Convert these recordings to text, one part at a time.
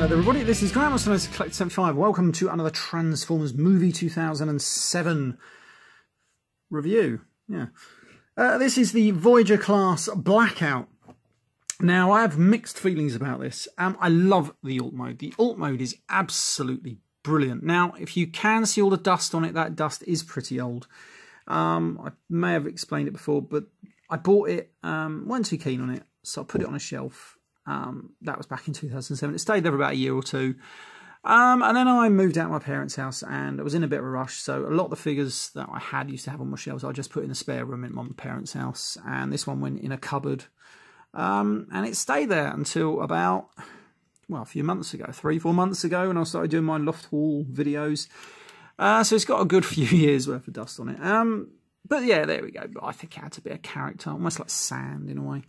Hello there everybody, this is Graham, also known as Collector 75. Welcome to another Transformers movie 2007 review. This is the Voyager class Blackout. Now, I have mixed feelings about this. I love the alt mode. The alt mode is absolutely brilliant. Now, if you can see all the dust on it, that dust is pretty old. I may have explained it before, but I bought it, wasn't too keen on it, so I put it on a shelf. That was back in 2007. It stayed there for about a year or two. And then I moved out of my parents' house and I was in a bit of a rush. So a lot of the figures that I had used to have on my shelves, I just put in a spare room in my parents' house. And this one went in a cupboard. And it stayed there until about, well, a few months ago, 3-4 months ago, when I started doing my loft haul videos. So it's got a good few years worth of dust on it. But yeah, there we go. But I think it had a bit of character, almost like sand in a way.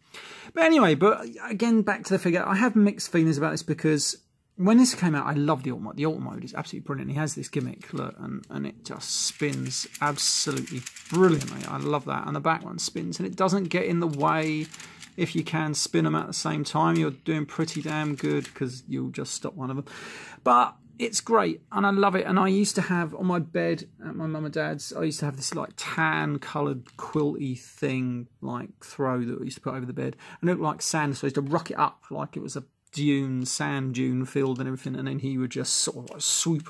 But anyway, but again, back to the figure. I have mixed feelings about this because when this came out, I love the alt mode. The alt mode is absolutely brilliant. He has this gimmick, look, and it just spins absolutely brilliantly. I love that. And the back one spins, and it doesn't get in the way. If you can spin them at the same time, you're doing pretty damn good because you'll just stop one of them. But it's great, and I love it. And I used to have on my bed at my mum and dad's, I used to have this like tan coloured quilty thing, like throw that we used to put over the bed, and it looked like sand. So I used to rock it up like it was a dune, sand dune field and everything, and then he would just sort of like swoop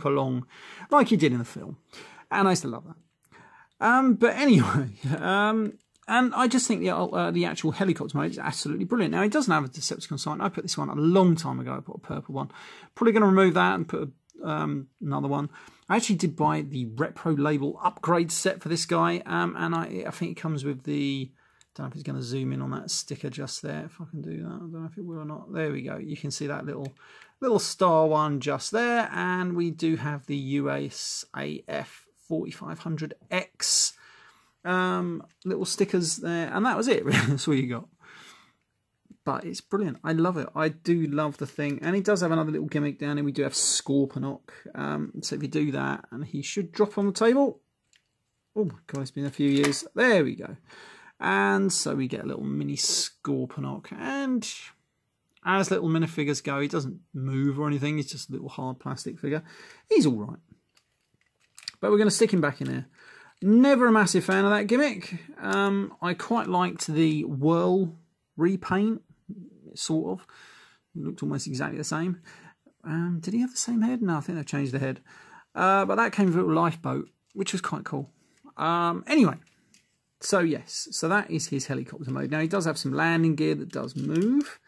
along like he did in the film. And I used to love that. But anyway, and I just think the actual helicopter mode is absolutely brilliant. Now, it doesn't have a Decepticon sign. I put this one a long time ago. I put a purple one. Probably going to remove that and put another one. I actually did buy the Repro label upgrade set for this guy. And I think it comes with the... I don't know if it's going to zoom in on that sticker just there. If I can do that. I don't know if it will or not. There we go. You can see that little star one just there. And we do have the USAF 4500X. Little stickers there, and that was it. That's all you got. But it's brilliant. I love it. I do love the thing, and he does have another little gimmick down here. We do have Scorponok. So if you do that, and he should drop on the table. Oh my god, it's been a few years. There we go. And so we get a little mini Scorponok, and as little minifigures go, he doesn't move or anything. He's just a little hard plastic figure. He's all right. But we're going to stick him back in there. Never a massive fan of that gimmick. I quite liked the whirl repaint, sort of. It looked almost exactly the same. Did he have the same head? No, I think they've changed the head. But that came with a little lifeboat, which was quite cool. Anyway, so yes, so that is his helicopter mode. Now, he does have some landing gear that does move.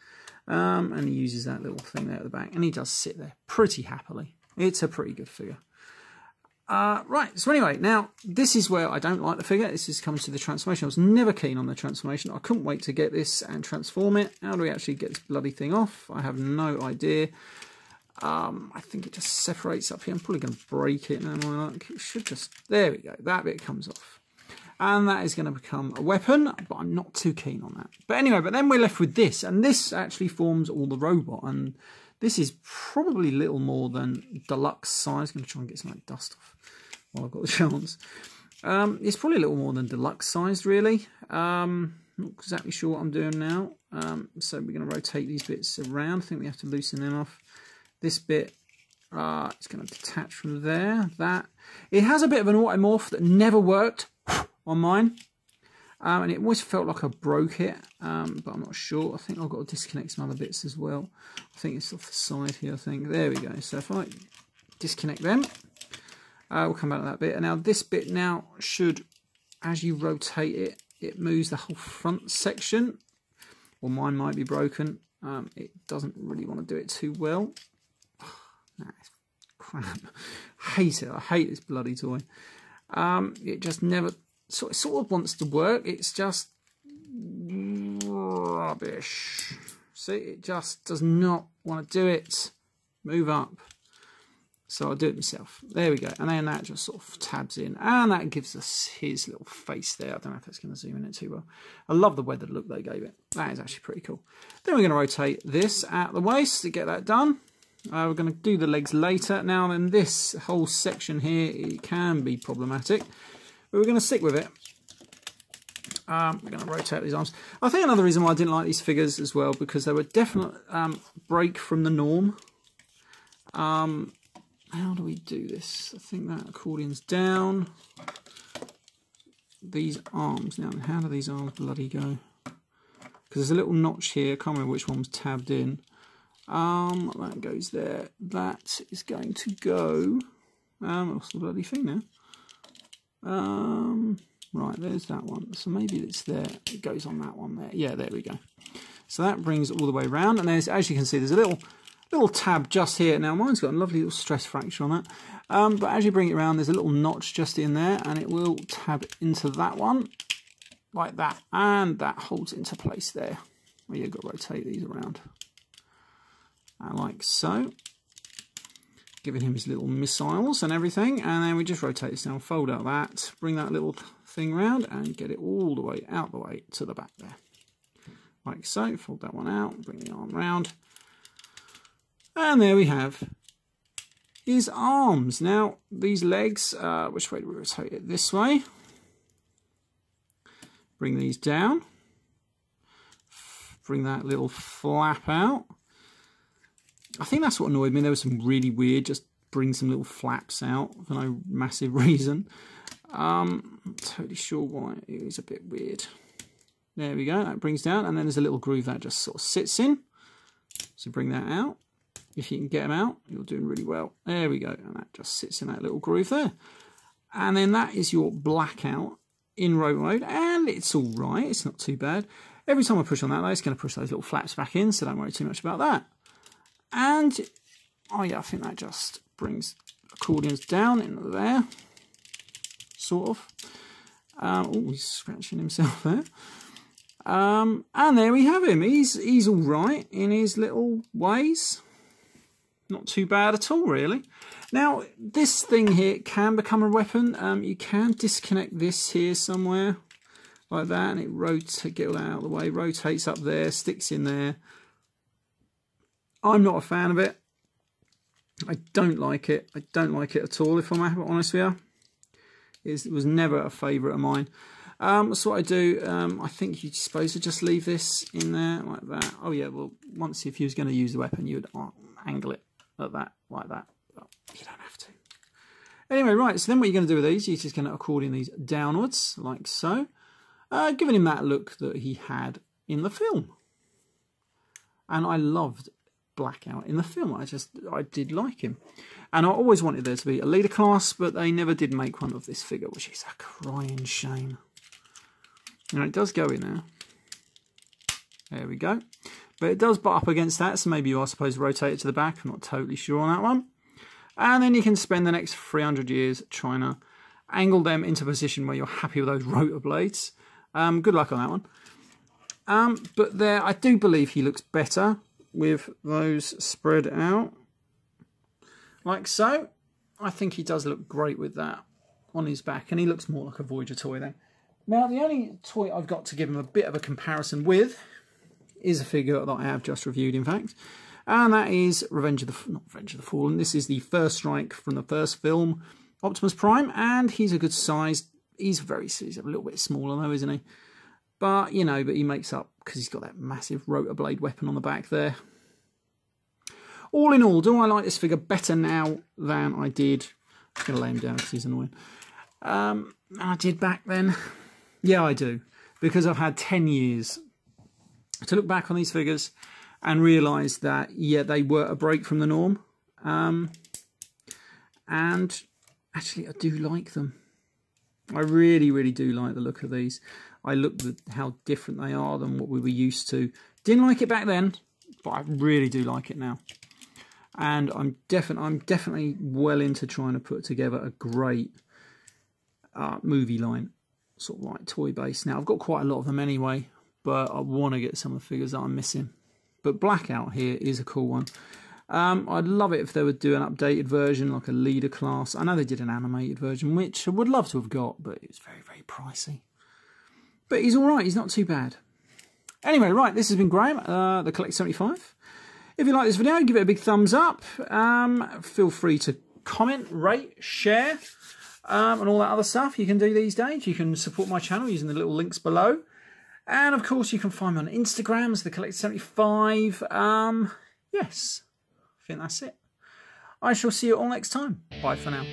And he uses that little thing there at the back. And he does sit there pretty happily. It's a pretty good figure. Right, so anyway, now this is where I don't like the figure. This comes to the transformation. I was never keen on the transformation. I couldn't wait to get this and transform it. How do we actually get this bloody thing off? I have no idea. I think it just separates up here. I'm probably going to break it now. It should just, there we go. That bit comes off. And that is going to become a weapon, but I'm not too keen on that. But anyway, but then we're left with this, and this actually forms all the robot, and this is probably little more than deluxe size. I'm going to try and get some of that dust off while I've got the chance. It's probably a little more than deluxe size, really. Not exactly sure what I'm doing now. So we're going to rotate these bits around. I think we have to loosen them off. This bit, it's going to detach from there. It has a bit of an automorph that never worked on mine. And it always felt like I broke it, but I'm not sure. I think I've got to disconnect some other bits as well. I think it's off the side here, I think. There we go. So if I disconnect them, we'll come back to that bit. And now this bit now should, as you rotate it, it moves the whole front section. Well, mine might be broken. It doesn't really want to do it too well. Nah, it's crap. I hate it. I hate this bloody toy. It just never... So it sort of wants to work. It's just rubbish. See, it just does not want to do it. Move up. So I'll do it myself. There we go. And then that just sort of tabs in. And that gives us his little face there. I don't know if that's going to zoom in it too well. I love the weathered look they gave it. That is actually pretty cool. Then we're going to rotate this at the waist to get that done. We're going to do the legs later. Now then, this whole section here, it can be problematic. But we're going to stick with it. We're going to rotate these arms. I think another reason why I didn't like these figures as well, because they were a definite break from the norm. How do we do this? I think that accordion's down. These arms, now how do these arms bloody go? Because there's a little notch here, I can't remember which one was tabbed in. That goes there. That is going to go. What's the bloody thing now? Right, there's that one. So maybe it's there. It goes on that one there. Yeah, there we go. So that brings it all the way around. And there's, as you can see, there's a little tab just here. Now mine's got a lovely little stress fracture on that. But as you bring it around, there's a little notch just in there, and it will tab into that one like that, and that holds it into place there. Well, you've got to rotate these around. Like so, giving him his little missiles and everything, and then we just rotate this down, fold out that, bring that little thing round and get it all the way out the way to the back there. Like so, fold that one out, bring the arm round, and there we have his arms. Now these legs, which way do we rotate it? This way. Bring these down, bring that little flap out. I think that's what annoyed me. There was some really weird, just bring some little flaps out for no massive reason. I'm not totally sure why. It is a bit weird. There we go. That brings down, and then there's a little groove that just sort of sits in. So bring that out. If you can get them out, you're doing really well. There we go. And that just sits in that little groove there. And then that is your blackout in rotor mode, and it's all right. It's not too bad. Every time I push on that, though, it's going to push those little flaps back in, so don't worry too much about that. And, oh yeah, I think that just brings accordions down into there, sort of. Oh, he's scratching himself there. And there we have him. He's all right in his little ways. Not too bad at all, really. Now, this thing here can become a weapon. You can disconnect this here somewhere, like that, and it rotates, get all that out of the way, rotates up there, sticks in there. I'm not a fan of it. I don't like it. I don't like it at all, if I'm honest with you. It was never a favourite of mine. So what I do, I think you're supposed to just leave this in there like that. Oh yeah, well, once if you was going to use the weapon, you would angle it like that, but you don't have to. Anyway, right, so then what you're going to do with these, you're just going to accordion these downwards, like so, giving him that look that he had in the film. And I loved Blackout in the film. I did like him. And I always wanted there to be a leader class, but they never did make one of this figure, which is a crying shame. Now it does go in there. There we go. But it does butt up against that, so maybe you are supposed to rotate it to the back. I'm not totally sure on that one. And then you can spend the next 300 years trying to angle them into a position where you're happy with those rotor blades. Good luck on that one. But there, I do believe he looks better with those spread out. Like so. I think he does look great with that on his back. And he looks more like a Voyager toy then. Now, the only toy I've got to give him a bit of a comparison with is a figure that I have just reviewed, in fact. And that is not Revenge of the Fallen. This is the First Strike from the first film, Optimus Prime. And he's a good size. He's a little bit smaller though, isn't he? But, you know, he makes up because he's got that massive rotor blade weapon on the back there. All in all, do I like this figure better now than I did? I'm going to lay him down because he's annoying. I did back then. Yeah, I do. Because I've had 10 years to look back on these figures and realise that, yeah, they were a break from the norm. And actually, I do like them. I really, really do like the look of these. I look at how different they are than what we were used to. Didn't like it back then, but I really do like it now. And I'm definitely well into trying to put together a great movie line, sort of like toy base. Now, I've got quite a lot of them anyway, but I want to get some of the figures that I'm missing. But Blackout here is a cool one. I'd love it if they would do an updated version, like a leader class. I know they did an animated version, which I would love to have got, but it was very, very pricey. But he's all right. He's not too bad. Anyway, right, this has been Graham, the Collect 75. If you like this video, give it a big thumbs up. Feel free to comment, rate, share, and all that other stuff you can do these days. You can support my channel using the little links below. And, of course, you can find me on Instagram as the Collect 75. Yes, I think that's it. I shall see you all next time. Bye for now.